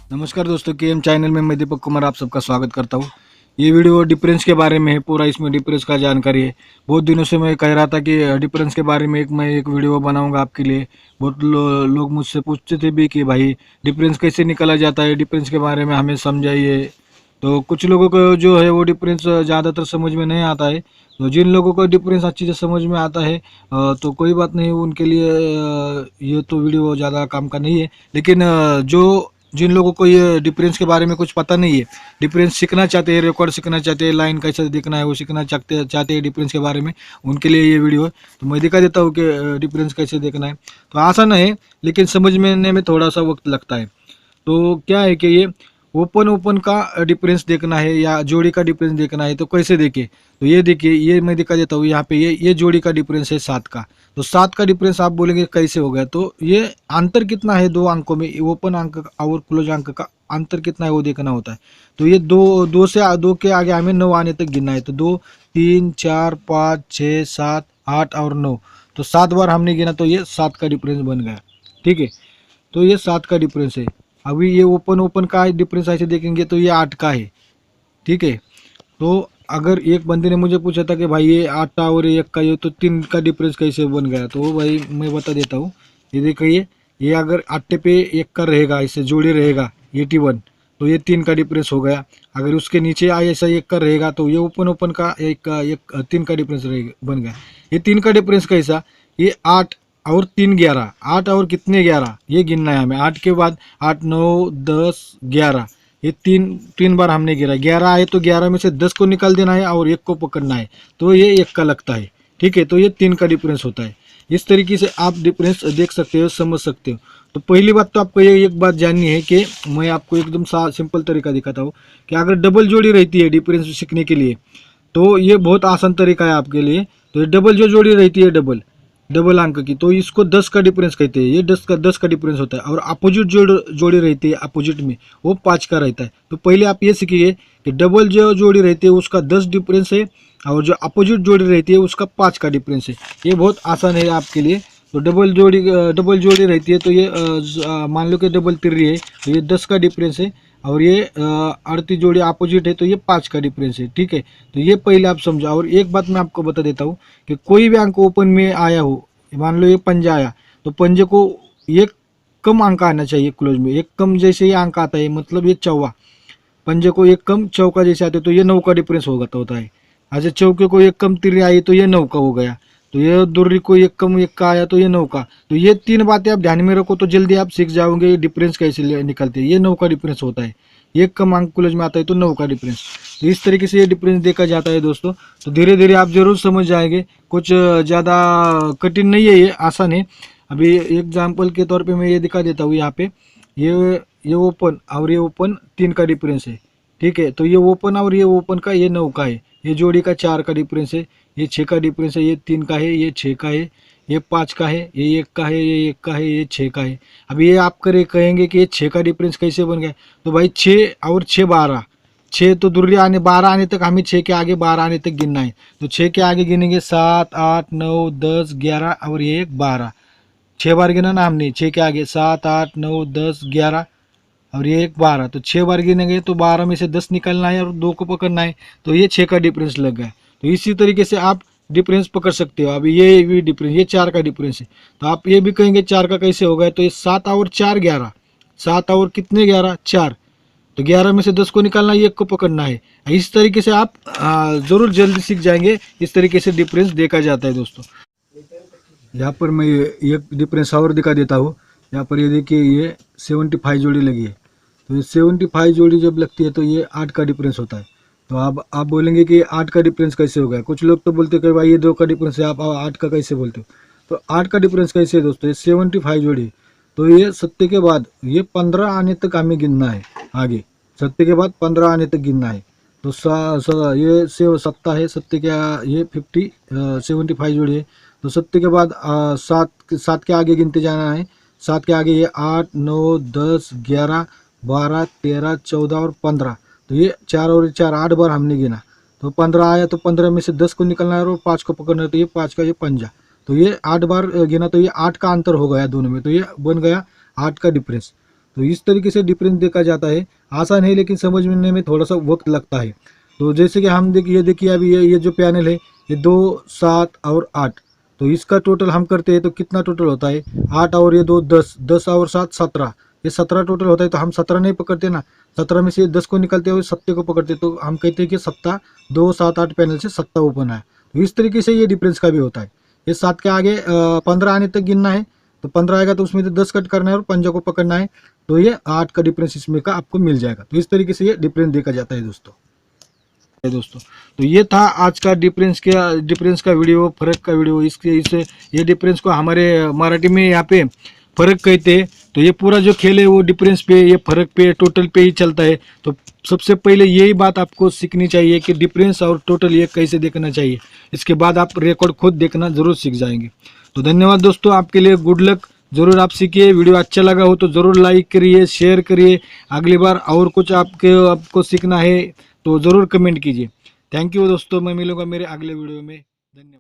नमस्कार दोस्तों, KM channel में मैं दीपक कुमार आप सबका स्वागत करता हूँ। ये वीडियो डिफरेंस के बारे में है, पूरा इसमें डिफरेंस का जानकारी है। बहुत दिनों से मैं कह रहा था कि डिफरेंस के बारे में मैं एक वीडियो बनाऊंगा आपके लिए। बहुत लोग मुझसे पूछते थे भी कि भाई डिफरेंस कैसे निकाला जाता है, डिफरेंस के बारे में हमें समझाइए। तो कुछ लोगों को जो है वो डिफरेंस ज़्यादातर समझ में नहीं आता है। तो जिन लोगों को डिफरेंस अच्छी से समझ में आता है तो कोई बात नहीं, उनके लिए ये तो वीडियो ज़्यादा काम का नहीं है। लेकिन जो जिन लोगों को ये डिफरेंस के बारे में कुछ पता नहीं है, डिफरेंस सीखना चाहते हैं, रिकॉर्ड सीखना चाहते हैं, लाइन कैसे दिखना है वो सीखना चाहते हैं डिफरेंस के बारे में, उनके लिए ये वीडियो है। तो मैं दिखा देता हूँ कि डिफरेंस कैसे देखना है। तो आसान है, लेकिन समझने में थोड़ा सा वक्त लगता है। तो क्या है कि ये ओपन ओपन का डिफरेंस देखना है या जोड़ी का डिफरेंस देखना है, तो कैसे देखे? तो ये देखिए, ये मैं दिखा देता हूँ। यहाँ पे ये जोड़ी का डिफरेंस है 7 का। तो 7 का डिफरेंस आप बोलेंगे कैसे हो गया? तो ये अंतर कितना है दो अंकों में, ओपन अंक और क्लोज अंक का अंतर कितना है वो देखना होता है। तो ये दो के आगे हमें 9 आने तक गिनना है। तो 2 3 4 5 6 7 8 और 9, तो 7 बार हमने गिना, तो ये 7 का डिफरेंस बन गया। ठीक है, तो ये 7 का डिफरेंस है। अभी ये ओपन ओपन का डिफरेंस ऐसे देखेंगे तो ये 8 का है। ठीक है, तो अगर एक बंदे ने मुझे पूछा था कि भाई ये 8 और 1 का, ये तो 3 का डिफरेंस कैसे बन गया? तो भाई मैं बता देता हूँ। ये देखिए, ये अगर 8 पे 1 का रहेगा, इससे जोड़ी रहेगा 81, तो ये 3 का डिफरेंस हो गया। अगर उसके नीचे ऐसा 1 का रहेगा तो ये ओपन ओपन का एक 3 का डिफरेंस रहेगा, बन गया। ये 3 का डिफरेंस कैसा? ये 8 और 3 11, 8 और कितने 11 ये गिनना है हमें। 8 के बाद 8 9 10 11, ये तीन तीन बार हमने गिरा। 11 आए तो 11 में से 10 को निकाल देना है और 1 को पकड़ना है, तो ये 1 का लगता है। ठीक है, तो ये 3 का डिफरेंस होता है। इस तरीके से आप डिफरेंस देख सकते हो, समझ सकते हो। तो पहली बात तो आपको ये एक बात जाननी है कि मैं आपको एकदम सिंपल तरीका दिखाता हूँ कि अगर डबल जोड़ी रहती है डिफरेंस सीखने के लिए, तो ये बहुत आसान तरीका है आपके लिए। तो ये डबल जो जोड़ी रहती है, डबल डबल अंक की, तो इसको 10 का डिफरेंस कहते हैं। ये 10 का डिफरेंस होता है। और अपोजिट जोड़ी रहती है, अपोजिट में वो 5 का रहता है। तो पहले आप ये सीखिए कि डबल जो जोड़ी रहती है उसका 10 डिफरेंस है, और जो अपोजिट जोड़ी रहती है उसका 5 का डिफरेंस है। ये बहुत आसान है आपके लिए। तो डबल जोड़ी रहती है, तो ये मान लो कि डबल तिर्री है, तो ये 10 का डिफरेंस है। और ये अड़ती जोड़ी अपोजिट है, तो ये 5 का डिफरेंस है। ठीक है, तो ये पहले आप समझो। और एक बात मैं आपको बता देता हूँ कि कोई भी अंक ओपन में आया हो, मान लो ये पंजा आया, तो पंजे को एक कम अंक आना चाहिए क्लोज में। एक कम जैसे ये अंक आता है, मतलब ये चौवा, पंजे को एक कम चौका जैसे आते, तो ये 9 का डिफरेंस होता है। अच्छा, चौके को एक कम तिर्री आई तो ये 9 का हो गया। तो ये दुर्री को एक कम 1 का आया तो ये 9 का। तो ये 3 बातें आप ध्यान में रखो, तो जल्दी आप सीख जाओगे डिफरेंस कैसे निकलते हैं। ये 9 का डिफरेंस होता है। एक कम अंक क्लोज में आता है तो 9 का डिफरेंस। तो इस तरीके से ये डिफरेंस देखा जाता है दोस्तों। तो धीरे धीरे आप जरूर समझ जाएंगे। कुछ ज़्यादा कठिन नहीं है, ये आसान है। अभी एग्जाम्पल के तौर पे मैं ये दिखा देता हूँ। यहाँ पे ये ओपन और ये ओपन 3 का डिफरेंस है। ठीक है, तो ये ओपन और ये ओपन का ये 9 का है। ये जोड़ी का 4 का डिफरेंस है। ये 6 का डिफरेंस है। ये 3 का है, ये 6 का है, ये 5 का है, ये 1 का है, ये 1 का है, ये 6 का है। अब ये आप कहेंगे कि ये 6 का डिफरेंस कैसे बन गया? तो भाई 6 और 6 12, 6 तो दूरी आने 12 आने तक हमें 6 के आगे 12 आने तक गिनना है। तो 6 के आगे गिनेंगे 7 8 9 10 11 और ये 12। 6 बार गिना ना हमने 6 के आगे, 7 8 9 10 11 और ये 12। तो 6 बार गिनेंगे तो 12 में से 10 निकालना है और 2 को पकड़ना है। तो ये 6 का डिफरेंस लग गया। तो इसी तरीके से आप डिफरेंस पकड़ सकते हो। अभी ये भी डिफरेंस, ये 4 का डिफरेंस है। तो आप ये भी कहेंगे 4 का कैसे हो गया? तो ये 7 और 4 11, 7 और कितने 11 4, तो 11 में से 10 को निकालना है, 1 को पकड़ना है। इस तरीके से आप ज़रूर जल्दी सीख जाएंगे। इस तरीके से डिफरेंस देखा जाता है दोस्तों। यहाँ पर मैं एक डिफरेंस और दिखा देता हूँ। यहाँ पर ये देखिए, ये 75 जोड़ी लगी है। तो ये 75 जोड़ी जब लगती है तो ये 8 का डिफरेंस होता है। तो आप बोलेंगे कि 8 का डिफरेंस कैसे हो गया? कुछ लोग तो बोलते हैं कि भाई ये 2 का डिफरेंस है, आप 8 का कैसे बोलते हो? तो 8 का डिफरेंस कैसे है दोस्तों? ये 75 जोड़ी, तो ये 70 के बाद ये 15 आने तक हमें गिनना है। आगे 70 के बाद 15 आने तक गिनना है। तो ये 70 है, 70 के ये 75 जोड़ी है। तो 70 के बाद 7 के आगे गिनते जाना है। 7 के आगे ये 8 9 10 11 12 13 14 और 15। तो ये 4 और 4 8 बार हमने गिना। तो 15 आया, तो 15 में से 10 को निकलना है और 5 को पकड़ना है। तो ये 5 का ये पंजा, तो ये 8 बार गिना, तो ये 8 का अंतर हो गया दोनों में। तो ये बन गया 8 का डिफरेंस। तो इस तरीके से डिफरेंस देखा जाता है। आसान है लेकिन समझने में थोड़ा सा वक्त लगता है। तो जैसे कि हम देखिए अभी ये जो पैनल है ये 2, 7 और 8, तो इसका टोटल हम करते हैं तो कितना टोटल होता है 8 और ये 2 10, 10 और 7 17, ये 17 टोटल होता है। तो हम 17 नहीं पकड़ते ना, 17 में से 10 को निकलते हुए 7 को पकड़ते, तो हम कहते हैं कि 7 2 7 8 पैनल से 7 ओपन है। तो इस तरीके से ये डिफरेंस का भी होता है। ये 7 के आगे 15 आने तक गिनना है, तो 15 आएगा तो उसमें से 10 कट करना है और 5 को पकड़ना है, तो ये 8 का डिफरेंस इसमें का आपको मिल जाएगा। तो इस तरीके से ये डिफरेंस देखा जाता है दोस्तों। तो ये था आज का डिफरेंस का वीडियो, फर्क का वीडियो। इससे ये डिफरेंस को हमारे मराठी में यहाँ पे फर्क कहते हैं। तो ये पूरा जो खेल है वो डिफरेंस पे, ये फर्क पे, टोटल पे ही चलता है। तो सबसे पहले यही बात आपको सीखनी चाहिए कि डिफरेंस और टोटल ये कैसे देखना चाहिए। इसके बाद आप रिकॉर्ड खुद देखना जरूर सीख जाएंगे। तो धन्यवाद दोस्तों, आपके लिए गुड लक। जरूर आप सीखिए। वीडियो अच्छा लगा हो तो ज़रूर लाइक करिए, शेयर करिए। अगली बार और कुछ आपको सीखना है तो ज़रूर कमेंट कीजिए। थैंक यू दोस्तों, मैं मिलूंगा मेरे अगले वीडियो में। धन्यवाद।